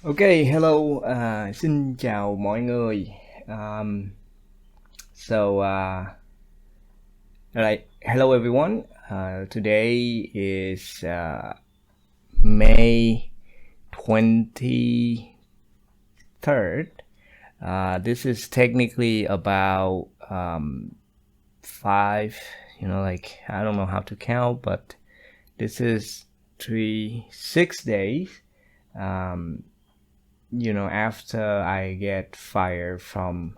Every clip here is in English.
Okay, hello, xin chào mọi người. Um, so, hello everyone. Today is May 23rd. This is technically about five, I don't know how to count, but this is 6 days. After I get fired from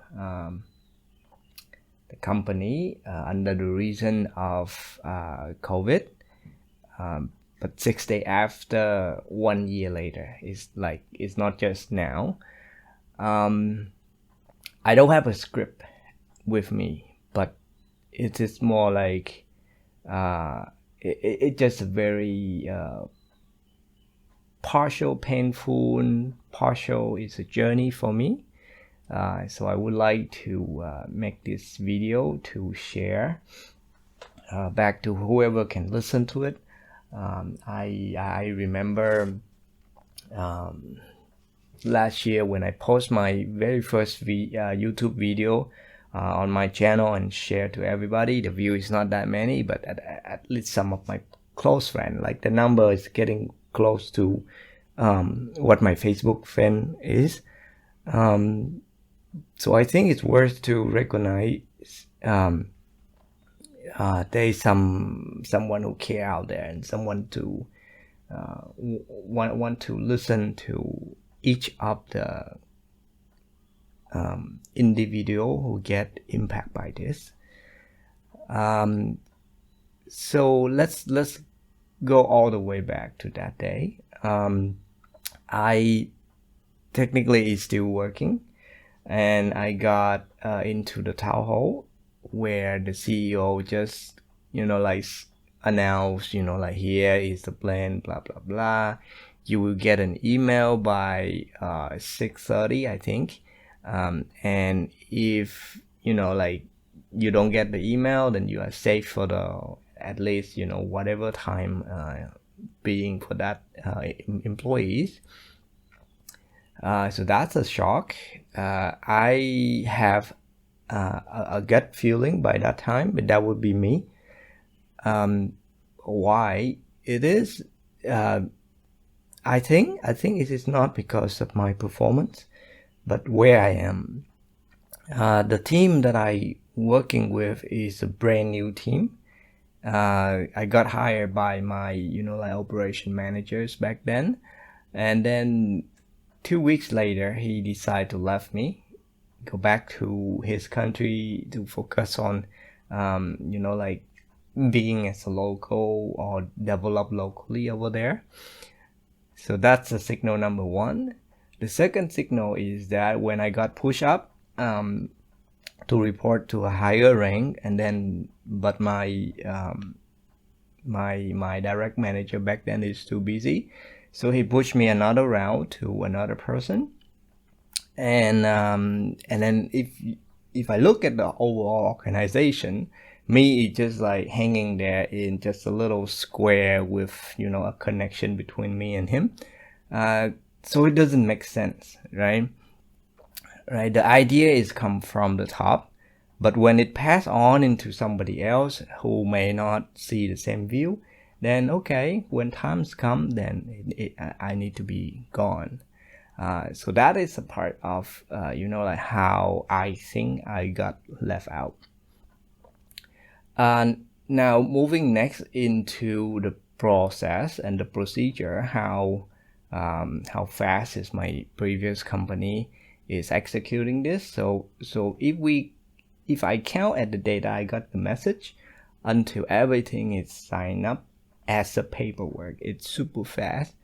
the company under the reason of COVID. But 6 days after, 1 year later, it's not just now. I don't have a script with me, but it is more like it's just a very partial painful, partial is a journey for me. So I would like to make this video to share back to whoever can listen to it. I remember last year when I post my very first YouTube video on my channel and share to everybody. The view is not that many, but at least some of my close friends, like the number is getting close to what my Facebook fan is. So I think it's worth to recognize there's someone who care out there and someone to want to listen to each of the individual who get impacted by this. So let's go all the way back to that day. I technically is still working, and I got into the town hall where the CEO just announced, here is the plan, blah blah blah. You will get an email by 6:30, I think, and if you don't get the email, then you are safe for the at least whatever time being for that employees. So that's a shock. I have a gut feeling by that time, but that would be me. Why it is? I think it is not because of my performance, but where I am. The team that I working with is a brand new team. I got hired by my operation managers back then, and then 2 weeks later he decided to leave me, go back to his country to focus on being as a local or develop locally over there. So that's the signal number one. The second signal is that when I got pushed up to report to a higher rank, and then but my direct manager back then is too busy, so he pushed me another round to another person. And then if I look at the overall organization, me is just like hanging there in just a little square with a connection between me and him. So it doesn't make sense, right? The idea is come from the top, but when it pass on into somebody else who may not see the same view, then okay, when times come, then I need to be gone. So that is a part of how I think I got left out. Now moving next into the process and the procedure, how fast is my previous company is executing this. So if I count at the data I got the message until everything is signed up as a paperwork, it's super fast.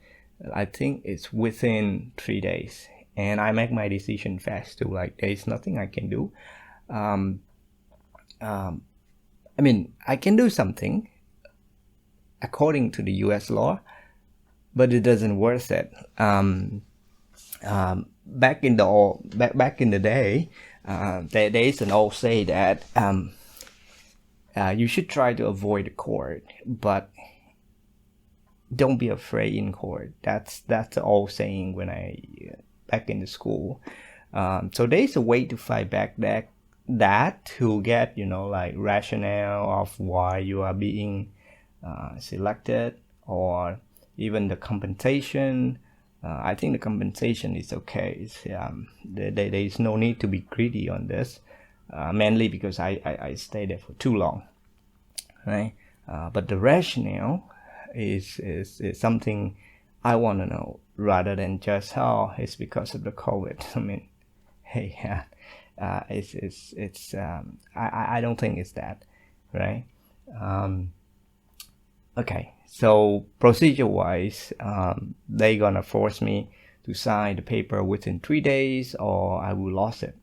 I think it's within 3 days, and I make my decision fast too. Like there's nothing I can do. I mean, I can do something according to the US law, but it doesn't worth it. Back in the day, there is an old say that you should try to avoid the court, but don't be afraid in court. That's the old saying when I back in the school. So there's a way to fight back that to get, like rationale of why you are being selected, or even the compensation. I think the compensation is okay. There is no need to be greedy on this, mainly because I stayed there for too long, right? But the rationale is something I want to know, rather than just, it's because of the COVID. I mean, hey, yeah, I don't think it's that, right? Okay, so procedure-wise, they gonna force me to sign the paper within 3 days, or I will lose it.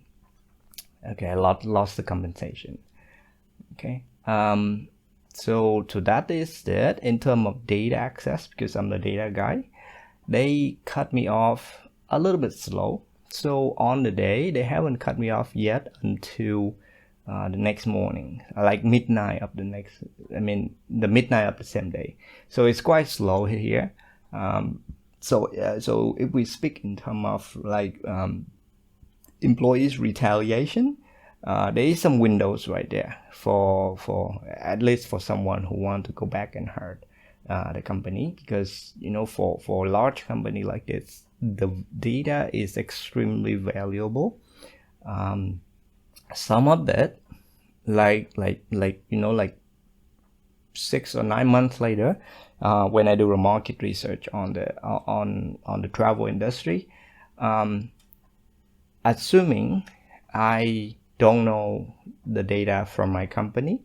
Okay, I lost the compensation. Okay, so that is it. In terms of data access, because I'm the data guy, they cut me off a little bit slow. So on the day, they haven't cut me off yet until the next morning, like midnight of the midnight of the same day. So it's quite slow here. So if we speak in terms of like employees retaliation, there is some windows right there for at least for someone who want to go back and hurt the company, because for a large company like this, the data is extremely valuable. Some of that, like 6 or 9 months later, when I do a market research on the travel industry, assuming I don't know the data from my company,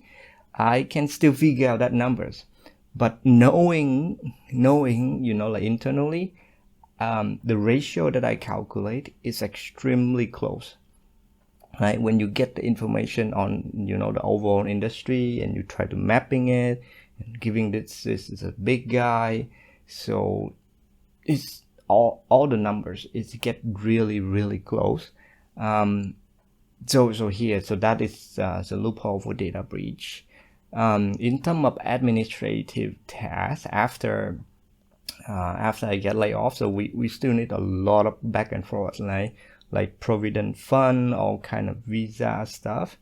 I can still figure out that numbers. But knowing, like internally, the ratio that I calculate is extremely close, right? When you get the information on, the overall industry, and you try to mapping it, and giving this is a big guy, so it's all the numbers get really, really close. So that is the loophole for data breach. In terms of administrative tasks, after I get laid off, so we still need a lot of back and forth, like provident fund, all kind of visa stuff.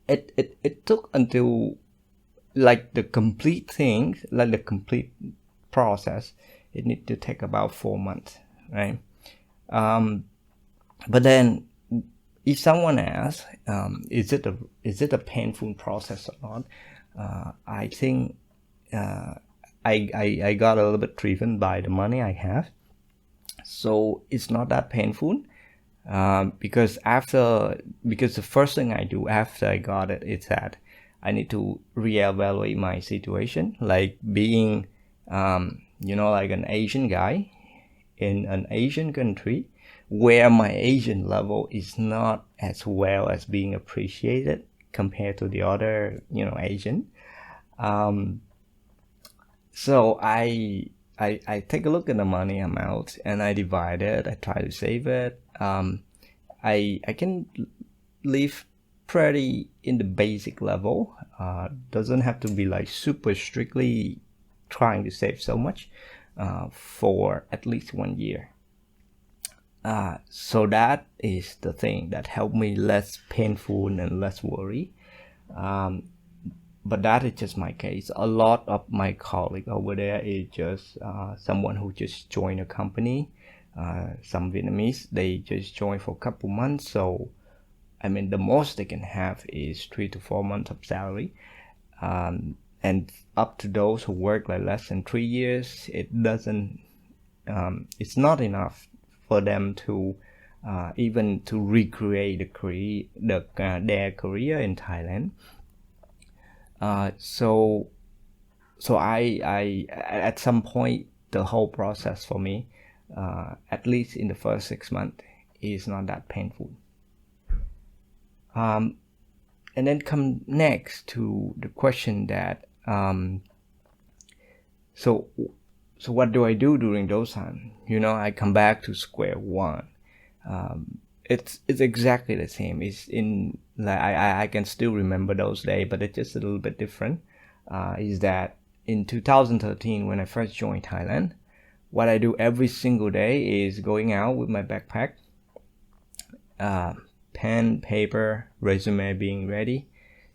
It took until like the complete thing, like the complete process, it need to take about 4 months, right? But then if someone asks, is it a painful process or not? I think I got a little bit driven by the money I have, so it's not that painful. Because the first thing I do after I got it is that I need to reevaluate my situation, like being like an Asian guy in an Asian country where my Asian level is not as well as being appreciated compared to the other Asian. So I take a look at the money amount, and I divide it. I try to save it. I can live pretty in the basic level. Doesn't have to be like super strictly trying to save so much for at least 1 year. So that is the thing that helped me less painful and less worry. But that is just my case. A lot of my colleagues over there is just someone who just joined a company. Some Vietnamese, they just joined for a couple months. So, the most they can have is 3 to 4 months of salary. And up to those who work like less than 3 years, it's not enough for them to even to recreate their career in Thailand. So I at some point, the whole process for me, at least in the first 6 months, is not that painful. And then come next to the question that so what do I do during those times? I come back to square one. It's exactly the same. It's in like I can still remember those days, but it's just a little bit different. Is that in 2013 when I first joined Thailand, what I do every single day is going out with my backpack, pen, paper, resume being ready,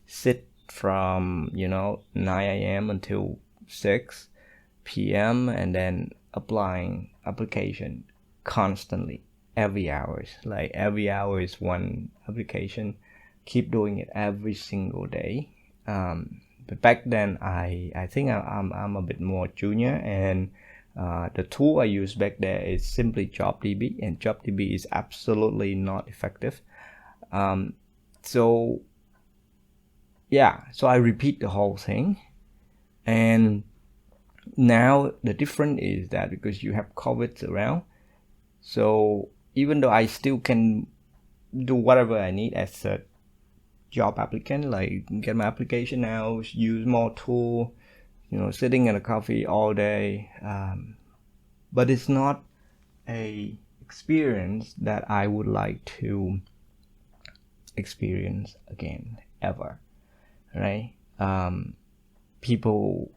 sit from 9 a.m. until 6 p.m. and then applying application constantly every hour. Like every hour is one application. Keep doing it every single day. But back then I think I'm a bit more junior, and the tool I use back there is simply JobDB, and JobDB is absolutely not effective. So I repeat the whole thing, and now the difference is that because you have COVID around, so even though I still can do whatever I need as a job applicant, like get my application out, use more tool, sitting in a coffee all day, but it's not a experience that I would like to experience again ever, right? People,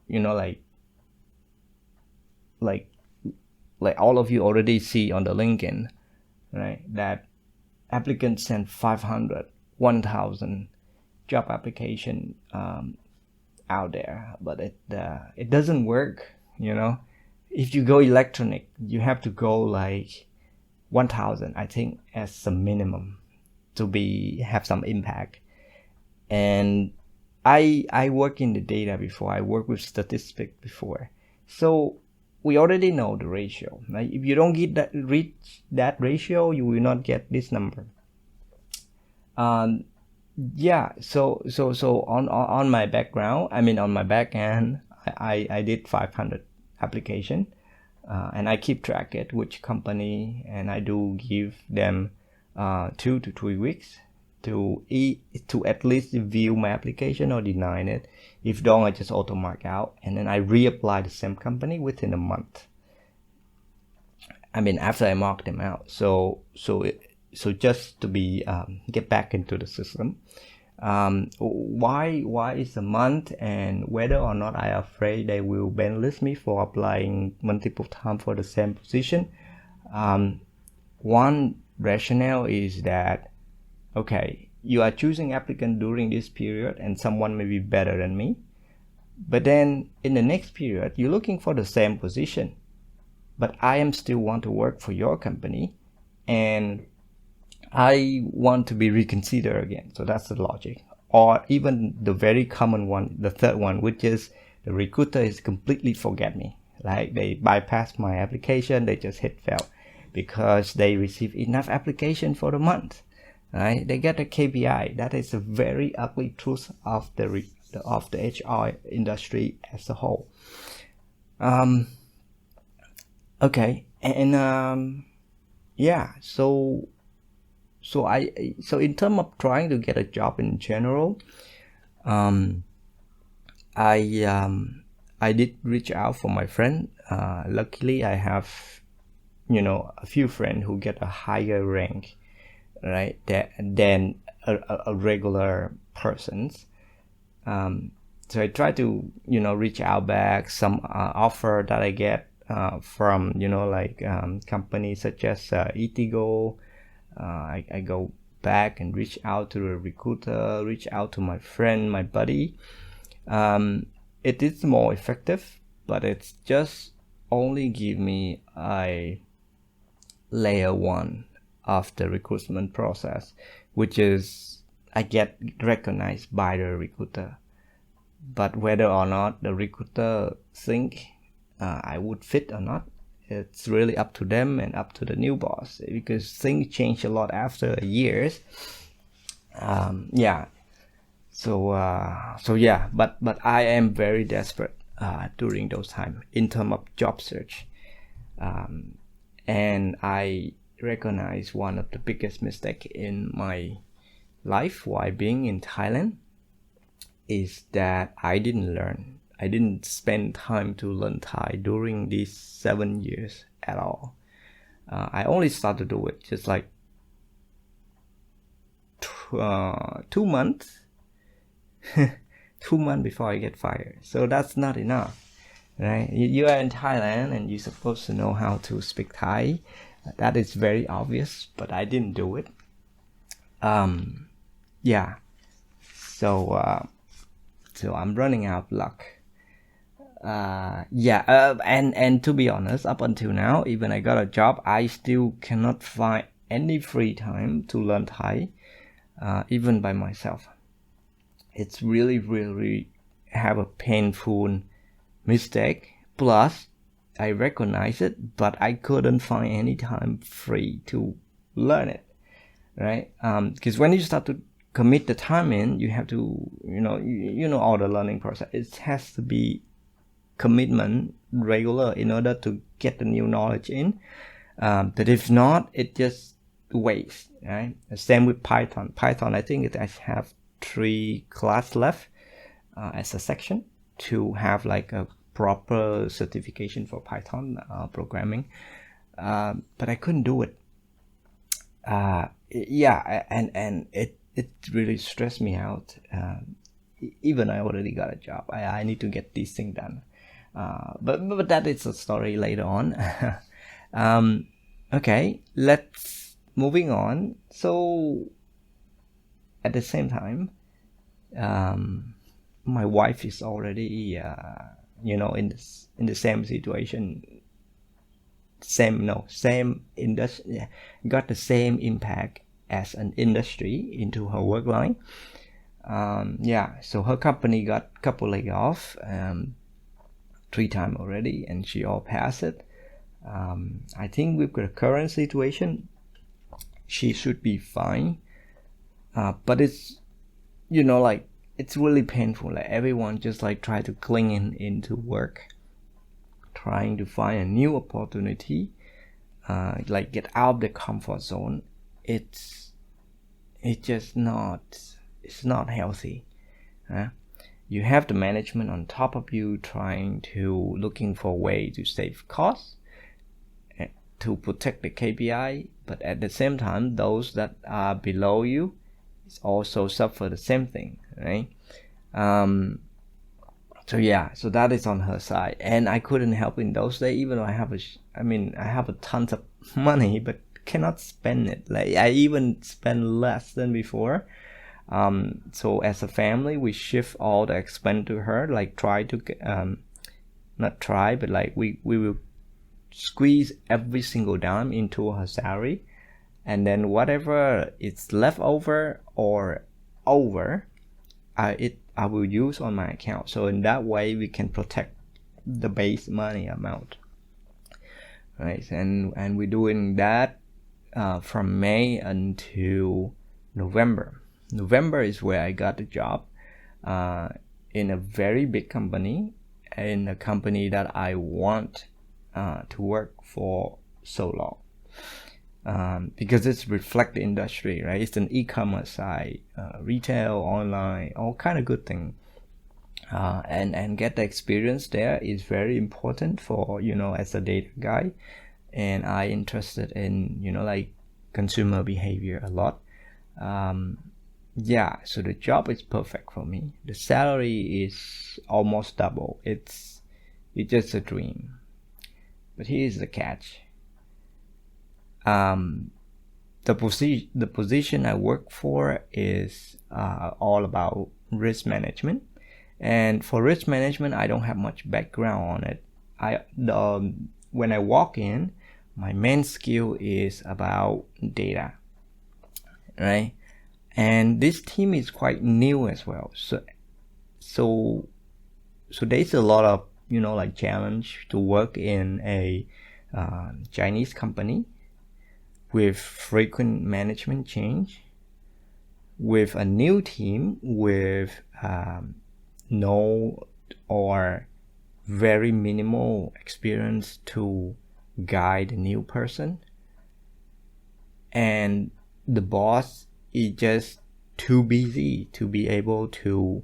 like all of you already see on the LinkedIn, right, that applicants send 500, 1,000 job application out there, but it doesn't work. If you go electronic, you have to go like 1,000, I think, as a minimum to have some impact. And I work in the data before. I work with statistics before, so we already know the ratio. Right? If you don't reach that ratio, you will not get this number. So on my background, on my back end, I did 500 application, and I keep track at which company, and I do give them 2 to 3 weeks to at least view my application or deny it. If don't, I just auto mark out, and then I reapply the same company within a month. After I mark them out. So just to be get back into the system. Why is a month, and whether or not I am afraid they will banlist me for applying multiple times for the same position. One rationale is that, okay, you are choosing applicant during this period and someone may be better than me, but then in the next period you're looking for the same position, but I am still want to work for your company and I want to be reconsidered again. So that's the logic. Or even the very common one, the third one, which is the recruiter is completely forget me. Like they bypass my application, they just hit fail because they receive enough application for the month. Right? They get a KPI. That is a very ugly truth of the HR industry as a whole. Okay, and so in terms of trying to get a job in general, I did reach out for my friend. Luckily, I have a few friends who get a higher rank, right, than a regular person's. So I try to reach out back some offer that I get from companies such as Itigo. I go back and reach out to the recruiter, reach out to my friend, my buddy. It is more effective, but it's just only give me a layer 1 of the recruitment process, which is I get recognized by the recruiter. But whether or not the recruiter think I would fit or not, it's really up to them and up to the new boss, because things change a lot after years. But I am very desperate during those times in terms of job search, and I recognize one of the biggest mistakes in my life while being in Thailand is that I didn't spend time to learn Thai during these 7 years at all. I only started to do it just like 2 months 2 months before I get fired. So that's not enough. right? You are in Thailand and you're supposed to know how to speak Thai. That is very obvious, but I didn't do it. Yeah. So I'm running out of luck. And to be honest, up until now, even I got a job, I still cannot find any free time to learn Thai, even by myself. It's really, really have a painful mistake. Plus, I recognize it, but I couldn't find any time free to learn it, right? Because when you start to commit the time in, you have to, you know all the learning process. It has to be commitment regular in order to get the new knowledge in. But if not, it just wastes, right? Same with Python. I think I have 3 class left as a section to have like a proper certification for Python programming. But I couldn't do it. And it really stressed me out. Even I already got a job. I need to get this thing done. But that is a story later on. Okay, let's moving on. So at the same time, my wife is already in the same situation, same industry, got the same impact as an industry into her work line. So her company got a couple layoff 3 times already, and she all passed it. I think with the current situation, she should be fine. But it's, it's really painful. Like everyone just like try to cling into work, trying to find a new opportunity, like get out of the comfort zone. It's not healthy. You have the management on top of you trying to looking for a way to save costs, to protect the KPI, but at the same time, those that are below you also suffer the same thing, right? So that is on her side, and I couldn't help in those days, even though I have a tons of money, but cannot spend it. Like I even spend less than before. So as a family, we shift all the expense to her, like try to not try, but like we will squeeze every single dime into her salary, and then whatever is left over or over, I will use on my account. So in that way, we can protect the base money amount, right? And we're doing that from May until November. November is where I got the job in a very big company, in a company that I want to work for so long, because it's reflect the industry, right? It's an e-commerce side, retail, online, all kind of good thing. And get the experience there is very important for, as a data guy, and I interested in, like consumer behavior a lot. So the job is perfect for me. The salary is almost double. It's just a dream. But here's the catch. The position I work for is all about risk management, and for risk management, I don't have much background on it. When I walk in, my main skill is about data, right? And this team is quite new as well. So there's a lot of, like challenge to work in a Chinese company with frequent management change, with a new team with no or very minimal experience to guide a new person, and the boss is just too busy to be able to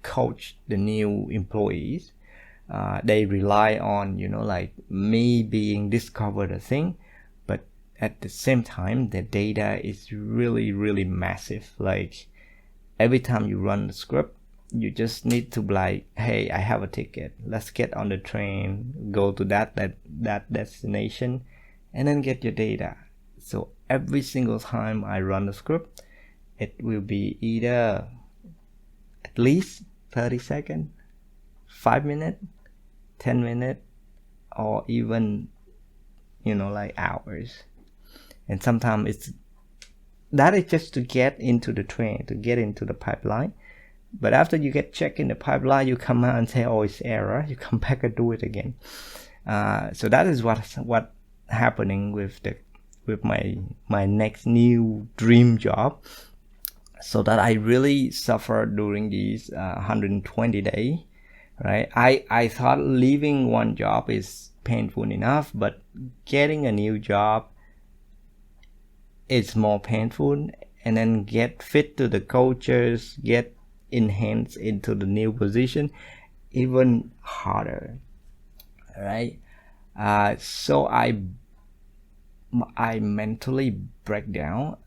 coach the new employees. They rely on, like me being discovered a thing, but at the same time, the data is really, really massive. Like every time you run the script, you just need to be like, hey, I have a ticket, let's get on the train, go to that destination, and then get your data. So every single time I run the script, it will be either at least 30 seconds, 5 minutes, 10 minutes, or even, like hours. And sometimes that is just to get into the train, to get into the pipeline. But after you get checked in the pipeline, you come out and say, oh, it's error. You come back and do it again. So that is what happening with my next new dream job. So that I really suffered during these 120 days, right? I thought leaving one job is painful enough, but getting a new job is more painful, and then get fit to the cultures, get enhanced into the new position, even harder, right? So I mentally break down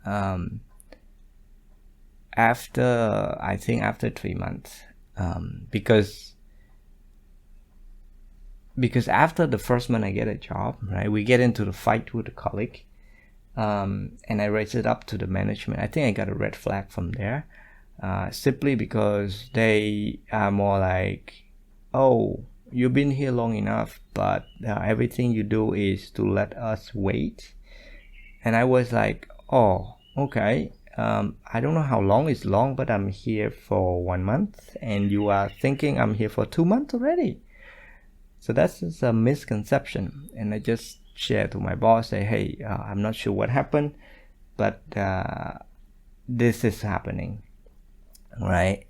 after 3 months, because after the first month I get a job, right, we get into the fight with a colleague, and I raise it up to the management. I think I got a red flag from there, simply because they are more like, oh, you've been here long enough, but everything you do is to let us wait. And I was like, oh, okay. I don't know how long is long, but I'm here for 1 month, and you are thinking I'm here for 2 months already. So that's just a misconception. And I just share to my boss, say, hey, I'm not sure what happened, but this is happening, right?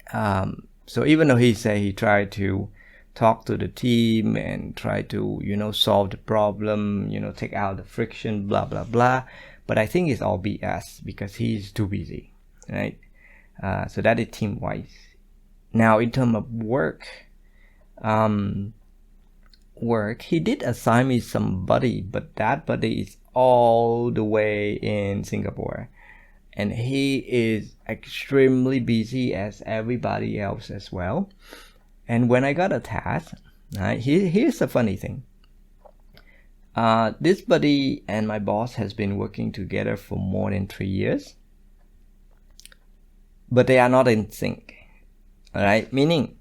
So even though he tried to talk to the team and try to, solve the problem, take out the friction, blah, blah, blah. But I think it's all BS because he's too busy, right? So that is team-wise. Now, in terms of work, he did assign me some buddy, but that buddy is all the way in Singapore. And he is extremely busy as everybody else as well. And when I got a task, right, here's the funny thing. This buddy and my boss has been working together for more than 3 years, but they are not in sync, right? Meaning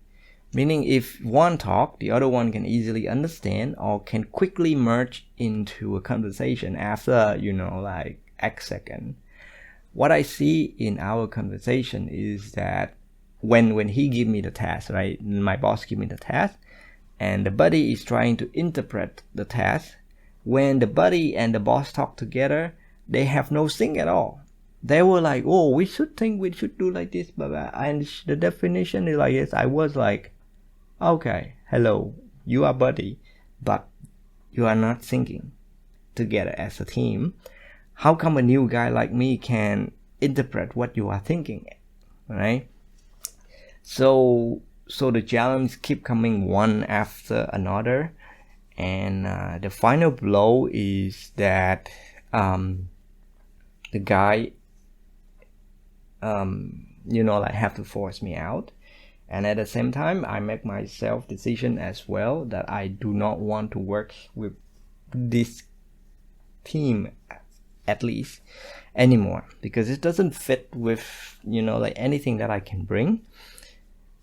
if one talk, the other one can easily understand or can quickly merge into a conversation after, like X second. What I see in our conversation is that when he give me the task, right, my boss give me the task, and the buddy is trying to interpret the task. When the buddy and the boss talk together, they have no sync at all. They were like, oh, we should do like this, blah, blah. And the definition is like this. I was like, okay, hello, you are buddy, but you are not syncing together as a team. How come a new guy like me can interpret what you are thinking, right? So the challenge keep coming one after another. And the final blow is that the guy, have to force me out. And at the same time, I make myself decision as well that I do not want to work with this team at least anymore, because it doesn't fit with, anything that I can bring.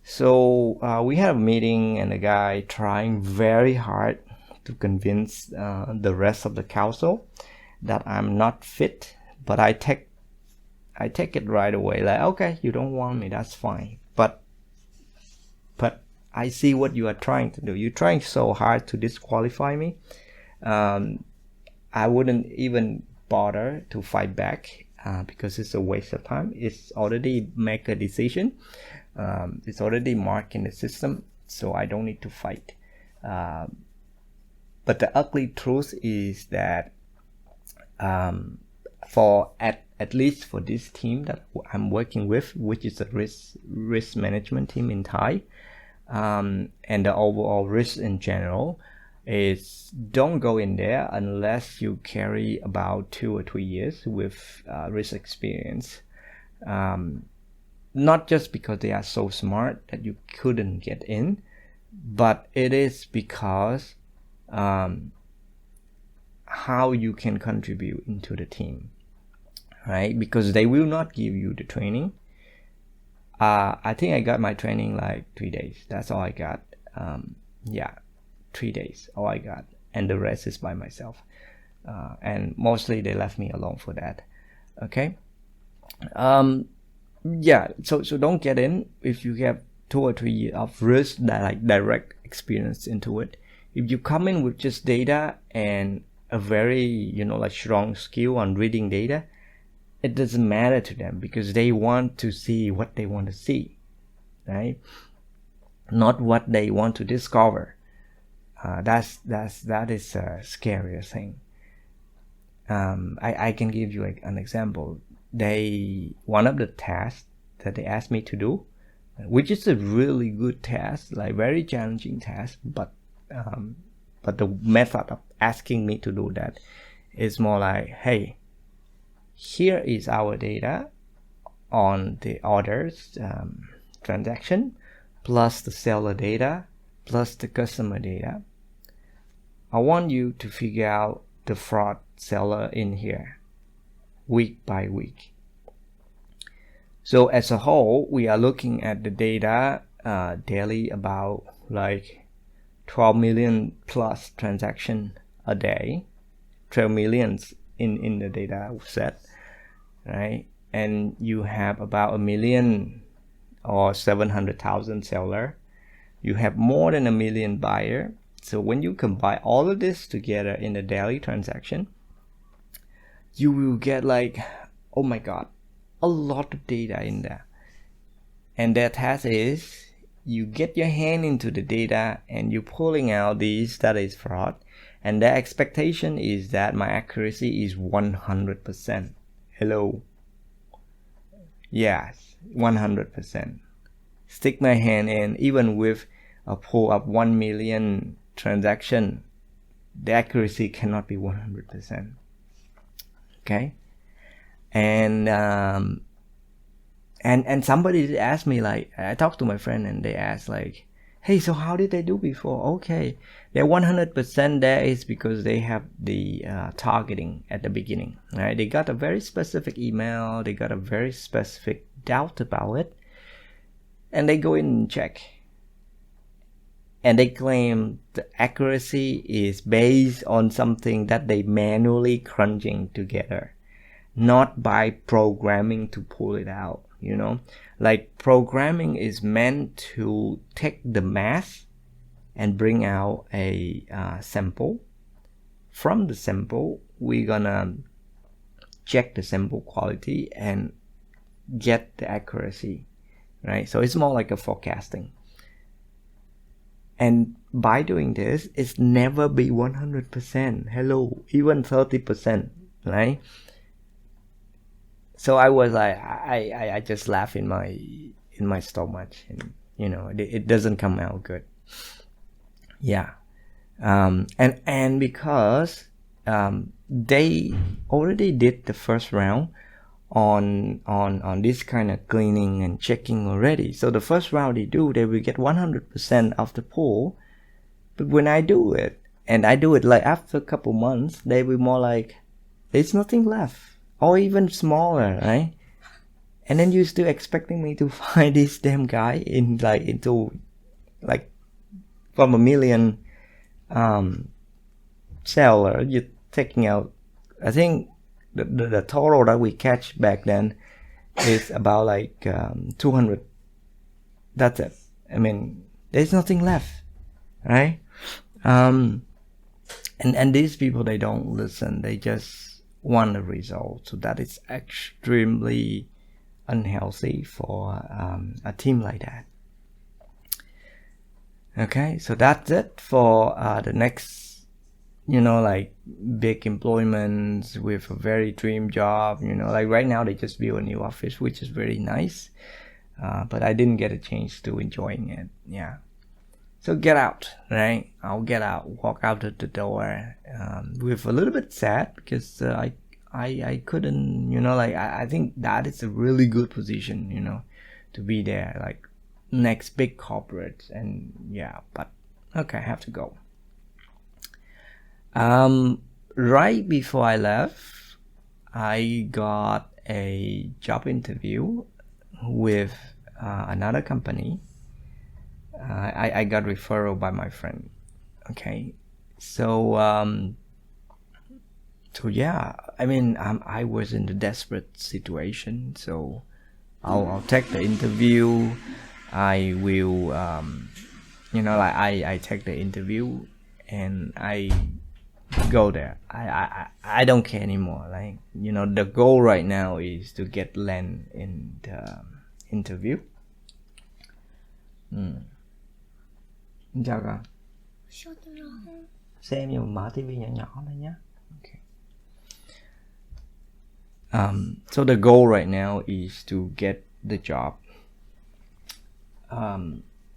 So we had a meeting, and the guy trying very hard to convince the rest of the council that I'm not fit, but I take it right away, like, okay, you don't want me, that's fine, but I see what you are trying to do. You're trying so hard to disqualify me. I wouldn't even bother to fight back because it's a waste of time. It's already make a decision. It's already marked in the system, so I don't need to fight. But the ugly truth is that for at least for this team that I'm working with, which is a risk management team in Thai, and the overall risk in general, is don't go in there unless you carry about 2 or 3 years with risk experience. not just because they are so smart that you couldn't get in, but it is because how you can contribute into the team, right? Because they will not give you the training. I think I got my training like 3 days. That's all I got. 3 days, all I got, and the rest is by myself. And mostly they left me alone for that. Okay. So don't get in if you have 2 or 3 years of risk, that like direct experience into it. If you come in with just data and a very like strong skill on reading data, it doesn't matter to them, because they want to see what they want to see, right? Not what they want to discover. That is a scarier thing. I can give you an example. One of the tasks that they asked me to do, which is a really good task, like very challenging task, but the method of asking me to do that is more like, hey, here is our data on the orders transaction, plus the seller data, plus the customer data. I want you to figure out the fraud seller in here week by week. So as a whole, we are looking at the data daily, about like 12 million plus transaction a day, 12 millions in the data set, right? And you have about 1 million or 700,000 seller. You have more than 1 million buyer. So when you combine all of this together in the daily transaction, you will get like, oh my god, a lot of data in there. And their task is, you get your hand into the data and you're pulling out these that is fraud, and their expectation is that my accuracy is 100%. Hello. Yes, 100%. Stick my hand in, even with a pool of 1 million transaction, the accuracy cannot be 100%. Okay. And somebody asked me, like, I talked to my friend and they asked like, hey, so how did they do before? Okay, they're 100% there is because they have the targeting at the beginning, right? They got a very specific email, they got a very specific doubt about it, and they go in and check. And they claim the accuracy is based on something that they manually crunching together, not by programming to pull it out, Like programming is meant to take the mass and bring out a sample. From the sample, we're gonna check the sample quality and get the accuracy, right? So it's more like a forecasting. And by doing this, it's never be 100%. Hello, even 30%, right? So I was like, I just laugh in my stomach, and it doesn't come out good. Yeah, and because they already did the first round on this kind of cleaning and checking already. So the first round they will get 100% of the pool. But when I do it, and I do it like after a couple months, they will more like, there's nothing left, or even smaller, right? And then you're still expecting me to find this damn guy into from 1 million seller, you're taking out, I think the total that we catch back then is about like 200. That's it. I mean, there's nothing left, right? And these people, they don't listen. They just want a result. So that is extremely unhealthy for a team like that. Okay, so that's it for the next, like big employments with a very dream job. Like right now they just built a new office, which is very nice, but I didn't get a chance to enjoying it. Yeah, so get out, right? I'll get out, walk out of the door with a little bit sad, because I couldn't, I think that is a really good position, to be there, like next big corporate. And yeah, but okay, I have to go. Right before I left, I got a job interview with another company. I got referral by my friend. Okay, so yeah, I mean, I was in a desperate situation, so I'll take the interview. I will, like I take the interview and I go there. I don't care anymore. Like, the goal right now is to get land in the interview. Chào con. Xem nhưng mà mở tivi nhỏ nhỏ thôi nhé. Okay. So the goal right now is to get the job.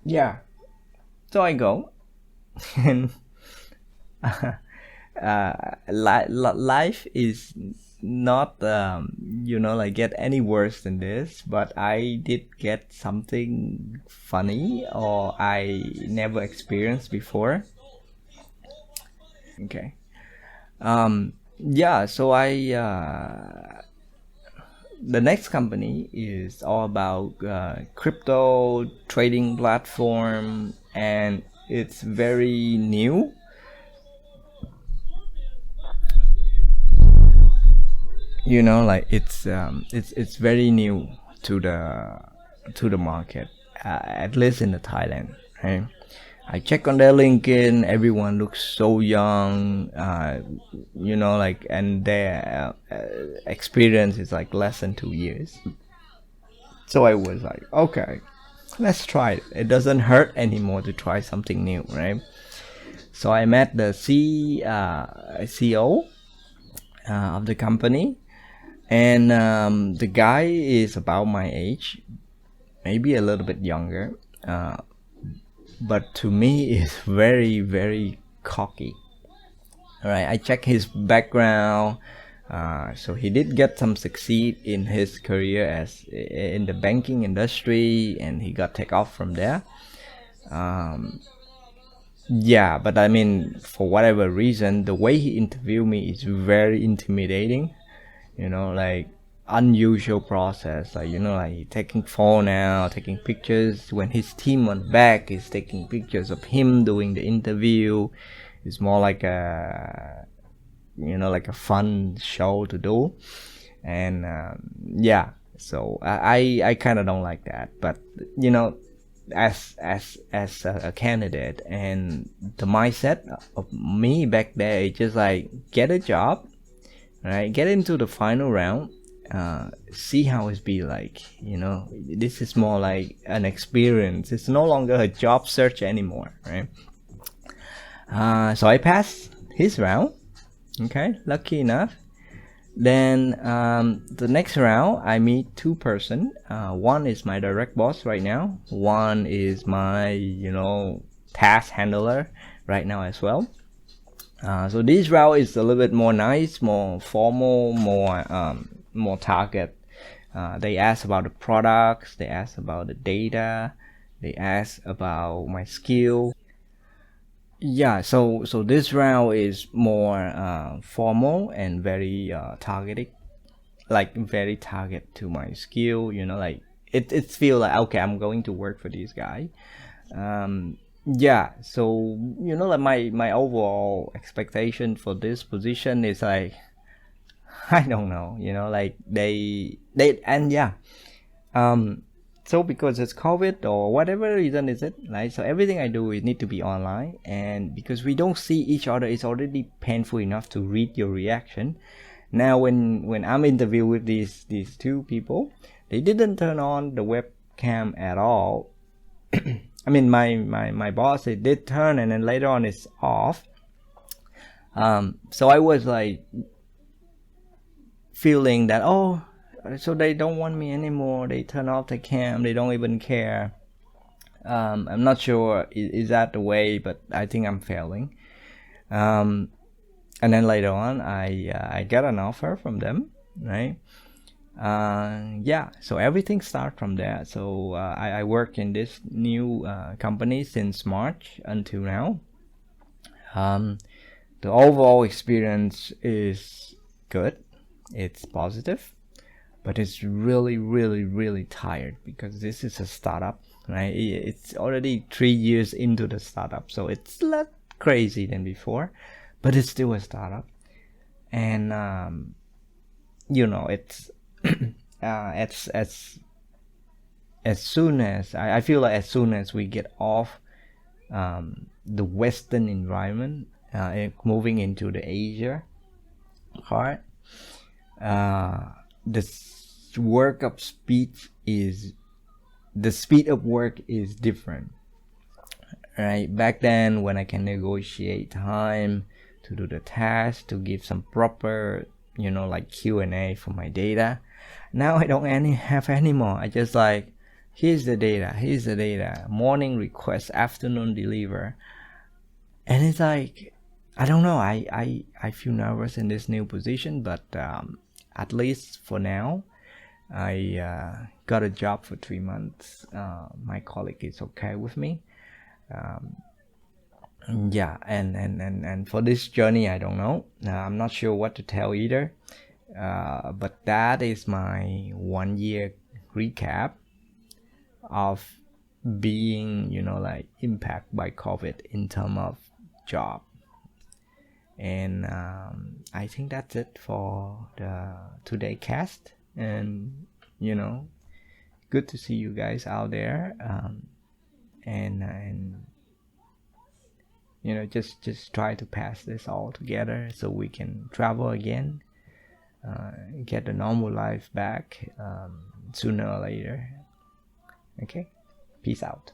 Yeah. So I go, and life is not like get any worse than this, but I did get something funny or I never experienced before. Okay. Yeah, so the next company is all about crypto trading platform, and it's very new. Like it's very new to the market, at least in the Thailand, right? I check on their LinkedIn, everyone looks so young, like, and their experience is like less than 2 years. So I was like, okay, let's try it. It doesn't hurt anymore to try something new, right? So I met the CEO of the company, and the guy is about my age, maybe a little bit younger, but to me is very, very cocky. All right, I check his background. So he did get some succeed in his career as in the banking industry, and he got take off from there. Yeah, but I mean, for whatever reason, the way he interviewed me is very intimidating. Like unusual process, like like taking phone out, taking pictures when his team on back is taking pictures of him doing the interview. It's more like a like a fun show to do. And yeah, so I kind of don't like that, but as a candidate, and the mindset of me back there is just like get a job, right? Get into the final round, see how it's be like. This is more like an experience. It's no longer a job search anymore, right? So I passed his round. Okay, lucky enough. Then the next round, I meet two person. One is my direct boss right now. One is my task handler right now as well. So this route is a little bit more nice, more formal, more target. They ask about the products, they ask about the data, they ask about my skill. Yeah, so this round is more formal and very targeted, like very target to my skill. Like it feel like okay, I'm going to work for this guy. Yeah, so like my overall expectation for this position is like I don't know, like they and yeah, so because it's COVID or whatever reason is it, right? So everything I do is need to be online, and because we don't see each other, it's already painful enough to read your reaction. Now when I'm interviewed with these two people, they didn't turn on the webcam at all. I mean, my boss, it did turn, and then later on it's off. So I was like feeling that, oh, so they don't want me anymore. They turn off the cam. They don't even care. I'm not sure is that the way, but I think I'm failing. And then later on, I got an offer from them, right? Yeah, so everything starts from there. So I work in this new company since March until now. um, the overall experience is good, it's positive, but it's really really tired because this is a startup, right? It's already 3 years into the startup, so it's a lot crazy than before, but it's still a startup. And it's as soon as I feel like as soon as we get off the Western environment, moving into the Asia part, the work of speed is the speed of work is different, right? Back then, when I can negotiate time to do the task, to give some proper, like Q&A for my data, now I don't have anymore. I just like, here's the data, morning request, afternoon deliver. And it's like, I don't know, I feel nervous in this new position, but at least for now, I got a job for 3 months. My colleague is okay with me. Yeah, and for this journey, I don't know. I'm not sure what to tell either. But that is my 1 year recap of being, like impacted by COVID in terms of job. And I think that's it for the today cast. And good to see you guys out there. And just try to pass this all together so we can travel again, get the normal life back sooner or later. Okay, peace out.